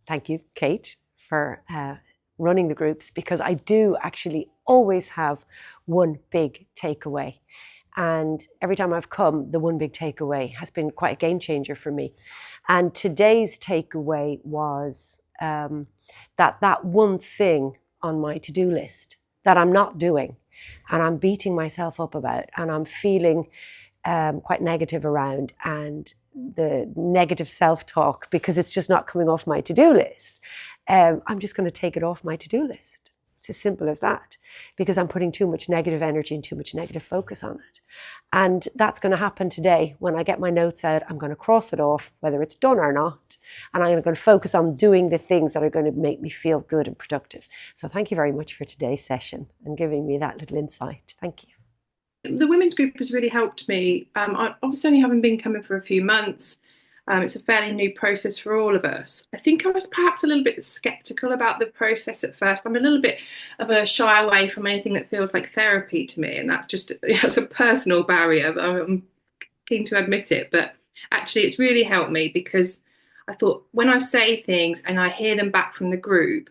Thank you, Kate, for running the groups, because I do actually always have one big takeaway. And every time I've come, the one big takeaway has been quite a game changer for me. And today's takeaway was that one thing on my to-do list that I'm not doing and I'm beating myself up about and I'm feeling quite negative around, and the negative self-talk because it's just not coming off my to-do list. I'm just going to take it off my to-do list. It's as simple as that, because I'm putting too much negative energy and too much negative focus on it. And that's going to happen today. When I get my notes out, I'm going to cross it off, whether it's done or not. And I'm going to focus on doing the things that are going to make me feel good and productive. So thank you very much for today's session and giving me that little insight. Thank you. The women's group has really helped me. I obviously only haven't been coming for a few months. It's a fairly new process for all of us. I think I was perhaps a little bit skeptical about the process at first. I'm a little bit of a shy away from anything that feels like therapy to me, and that's just it's a personal barrier. I'm keen to admit it, but actually, it's really helped me because I thought when I say things and I hear them back from the group,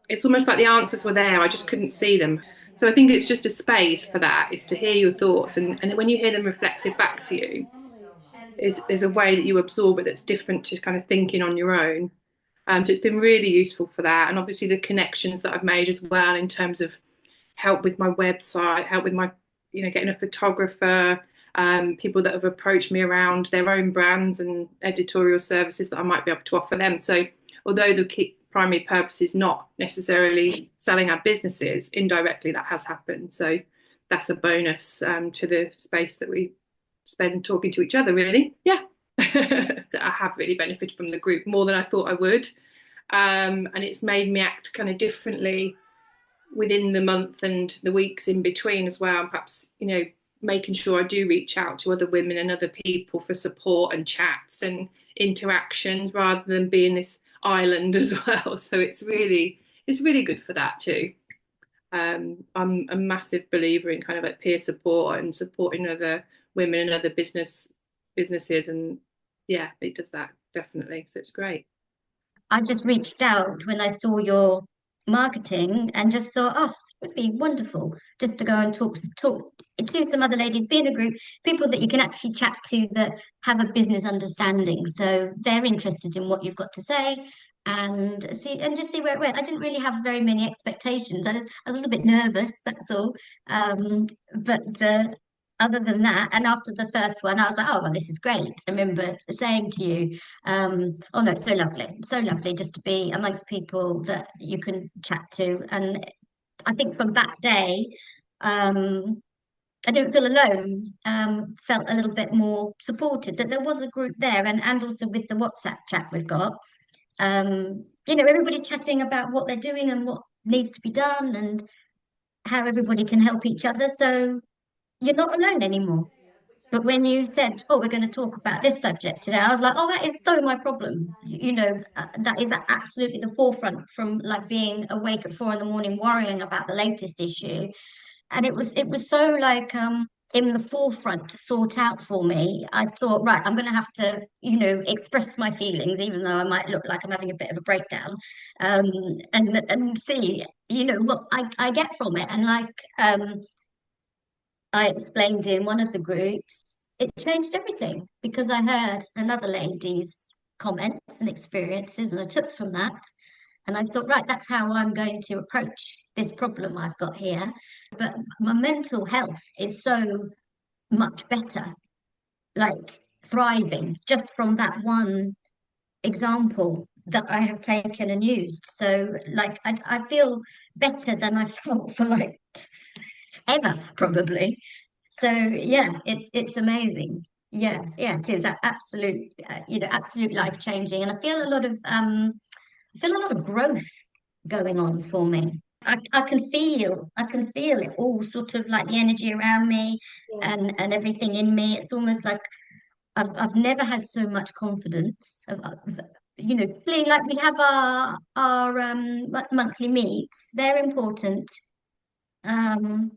it's almost like the answers were there. I just couldn't see them. So I think it's just a space for that, is to hear your thoughts. And when you hear them reflected back to you, is a way that you absorb it that's different to kind of thinking on your own. So it's been really useful for that. And obviously the connections that I've made as well in terms of help with my website, help with my, getting a photographer, people that have approached me around their own brands and editorial services that I might be able to offer them. So although the primary purpose is not necessarily selling our businesses, indirectly that has happened. So that's a bonus to the space that we spend talking to each other, really. Yeah. That I have really benefited from the group more than I thought I would. And it's made me act kind of differently within the month and the weeks in between as well. And perhaps, making sure I do reach out to other women and other people for support and chats and interactions rather than being this island as well. So it's really good for that too. I'm a massive believer in kind of like peer support and supporting other women and other businesses, and yeah, it does that definitely. So it's great. I just reached out when I saw your marketing and just thought, oh, it would be wonderful just to go and talk to some other ladies, be in a group, people that you can actually chat to that have a business understanding. So they're interested in what you've got to say and just see where it went. I didn't really have very many expectations. I was a little bit nervous, that's all. But other than that, and after the first one, I was like, oh, well, this is great. I remember saying to you, oh no, it's so lovely just to be amongst people that you can chat to. And I think from that day, I didn't feel alone, felt a little bit more supported, that there was a group there, and also with the WhatsApp chat we've got. Everybody's chatting about what they're doing and what needs to be done and how everybody can help each other. So you're not alone anymore. But when you said, "Oh, we're going to talk about this subject today," I was like, "Oh, that is so my problem." That is absolutely the forefront from like being awake at 4 in the morning worrying about the latest issue, and it was so like in the forefront to sort out for me. I thought, right, I'm going to have to, express my feelings, even though I might look like I'm having a bit of a breakdown, um, and see, what I get from it, and like. I explained in one of the groups, it changed everything because I heard another lady's comments and experiences, and I took from that. And I thought, right, that's how I'm going to approach this problem I've got here. But my mental health is so much better, like thriving just from that one example that I have taken and used. So, like, I feel better than I felt for like ever, probably. So yeah, it's amazing. Yeah, it is absolute, absolute life changing, and I feel a lot of growth going on for me. I can feel it all, sort of like the energy around me, and everything in me. It's almost like I've never had so much confidence. Feeling like we'd have our monthly meets. They're important,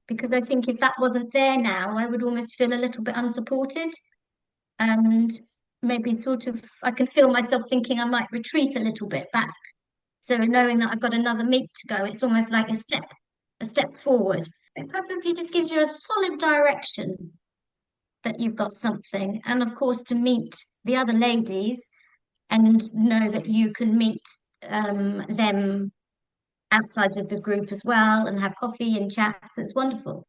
because I think if that wasn't there now, I would almost feel a little bit unsupported. And maybe sort of, I can feel myself thinking I might retreat a little bit back. So knowing that I've got another meet to go, it's almost like a step forward. It probably just gives you a solid direction that you've got something. And of course, to meet the other ladies and know that you can meet them outside of the group as well and have coffee and chats. It's wonderful.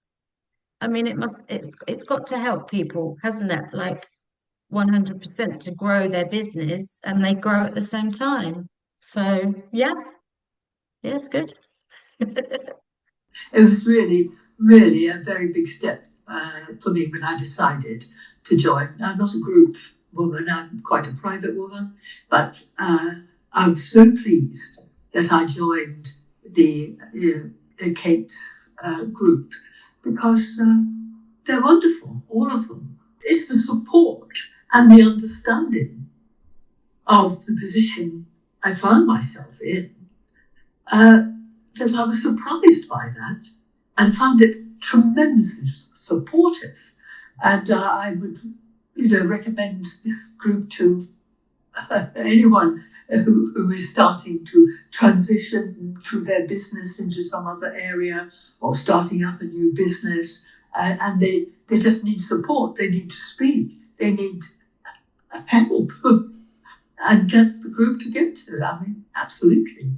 I mean, it's got to help people, hasn't it? Like 100% to grow their business, and they grow at the same time. So yeah, it's good. It was really, really a very big step for me when I decided to join. I'm not a group woman, I'm quite a private woman, but I'm so pleased that I joined the Kate's group, because they're wonderful, all of them. It's the support and the understanding of the position I found myself in that I was surprised by that and found it tremendously supportive. And I would, recommend this group to anyone who is starting to transition through their business into some other area or starting up a new business. And they just need support. They need to speak. They need help. And that's the group to go to. I mean, absolutely.